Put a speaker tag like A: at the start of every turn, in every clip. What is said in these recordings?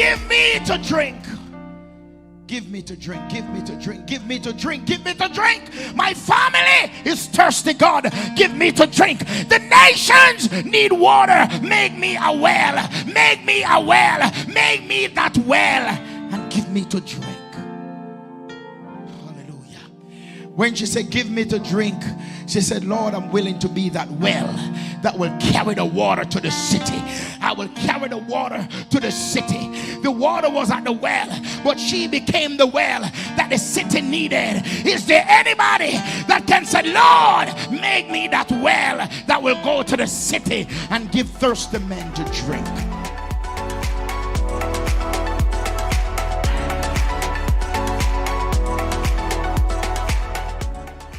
A: give me to drink. Give me to drink, give me to drink, give me to drink, give me to drink. My family is thirsty, God. Give me to drink. The nations need water. Make me a well. Make me a well. Make me that well. And give me to drink. Hallelujah. When she said, give me to drink, she said, Lord, I'm willing to be that well that will carry the water to the city. I will carry the water to the city. The water was at the well, but she became the well that the city needed. Is there anybody that can say, Lord, make me that well that will go to the city and give thirsty men to drink?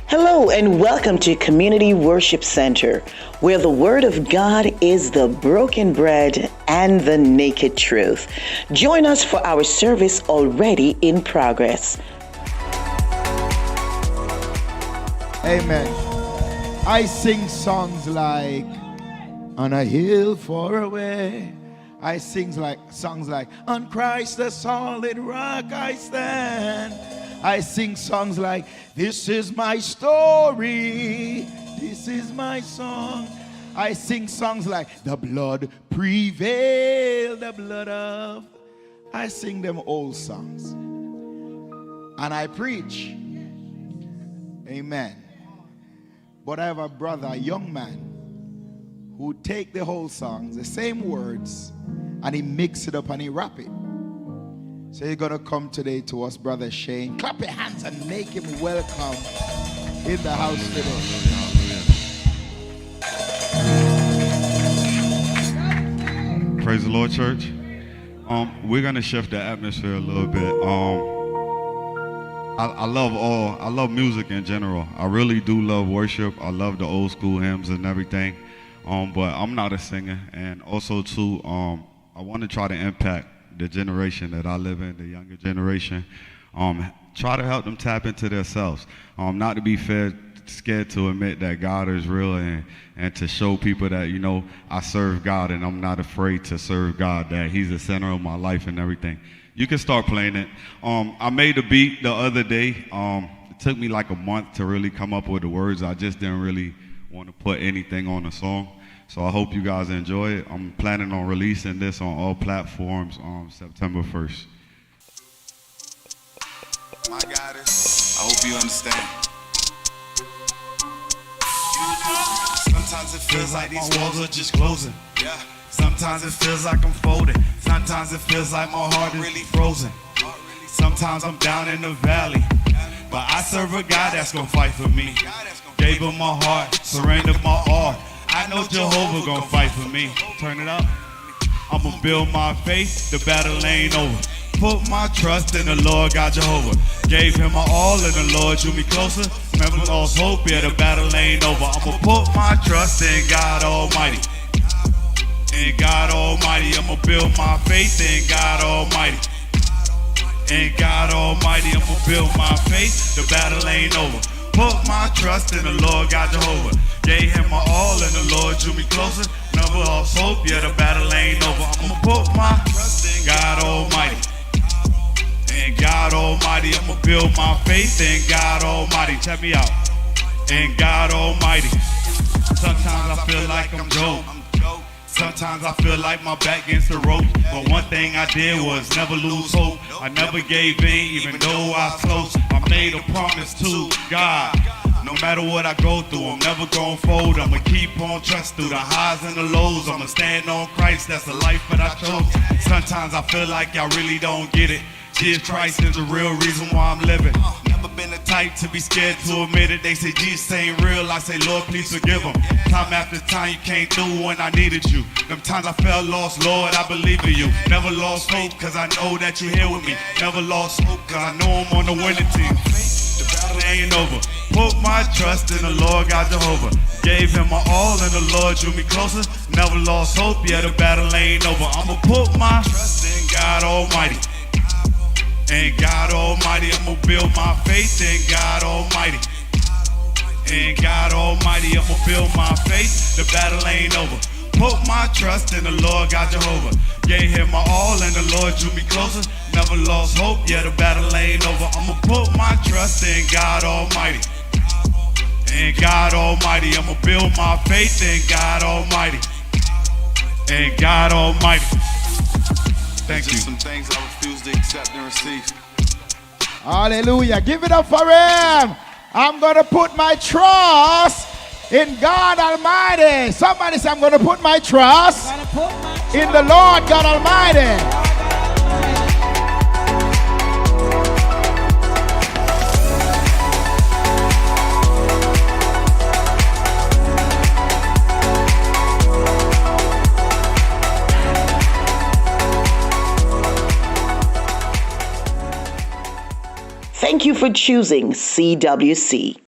B: Hello and welcome to Community Worship Center, where the Word of God is the broken bread and the naked truth. Join us for our service already in progress.
A: Amen. I sing songs like On a Hill Far Away. I sing songs like On Christ the solid rock I stand. I sing songs like This is my story, this is my song. I sing songs like The blood prevailed, the blood of. I sing them old songs. And I preach. Amen. But I have a brother, a young man, who take the whole songs, the same words, and he mix it up and he rap it. So you're going to come today to us, Brother Shane. Clap your hands and make him welcome in the house today.
C: Praise the Lord, church. We're going to shift the atmosphere a little bit. I love music in general. I really do love worship. I love the old school hymns and everything. But I'm not a singer. And also, too, I want to try to impact the generation that I live in, the younger generation, try to help them tap into themselves, not to be scared to admit that God is real, and to show people that, you know, I serve God and I'm not afraid to serve God, that he's the center of my life and everything. You can start playing it. I made a beat the other day. It took me like a month to really come up with the words. I just didn't really want to put anything on the song. So I hope you guys enjoy it. I'm planning on releasing this on all platforms on September 1st.
D: My goddess, I hope you understand. Sometimes it feels like these walls are just closing. Yeah. Sometimes it feels like I'm folding. Sometimes it feels like my heart is really frozen. Sometimes I'm down in the valley, but I serve a God that's gonna fight for me. Gave him my heart, surrendered my all. I know Jehovah gonna fight for me. Turn it up. I'ma build my faith, the battle ain't over. Put my trust in the Lord God Jehovah. Gave him my all and the Lord drew me closer. Never lost hope, yeah, the battle ain't over. I'ma put my trust in God Almighty. In God Almighty, I'ma build my faith in God Almighty. In God Almighty, I'ma build my faith, the battle ain't over. Put my trust in the Lord God Jehovah. Gave him my all and the Lord drew me closer. Never lost hope, yeah, the battle ain't over. I'ma put my trust in God Almighty. In God Almighty, I'ma build my faith in God Almighty. Check me out. In God Almighty. Sometimes I feel like I'm Job. Sometimes I feel like my back against the rope. But one thing I did was never lose hope. I never gave in even though I was close. I made a promise to God. No matter what I go through, I'm never gonna fold. I'ma keep on trust through the highs and the lows. I'ma stand on Christ, that's the life that I chose. Sometimes I feel like y'all really don't get it. Jesus Christ is the real reason why I'm living. Never been the type to be scared to admit it. They say Jesus ain't real, I say Lord please forgive them. Time after time you came through when I needed you. Them times I felt lost, Lord I believe in you. Never lost hope cause I know that you're here with me. Never lost hope cause I know I'm on the winning team. The battle ain't over. Put my trust in the Lord God Jehovah. Gave him my all and the Lord drew me closer. Never lost hope, yeah the battle ain't over. I'ma put my trust in God Almighty. In God Almighty, I'ma build my faith in God Almighty. In God Almighty, I'ma build my faith. The battle ain't over. put my trust in the Lord God Jehovah. Gave him my all and the Lord drew me closer. Never lost hope, yeah, the battle ain't over. I'ma put my trust in God Almighty. In God Almighty, I'ma build my faith in God Almighty. In God Almighty. Thank you.
E: Some things I refuse to accept and receive.
A: Hallelujah. Give it up for him. I'm going to put my trust in God Almighty. Somebody say, I'm going to put my trust in the Lord God Almighty.
B: Thank you for choosing CWC.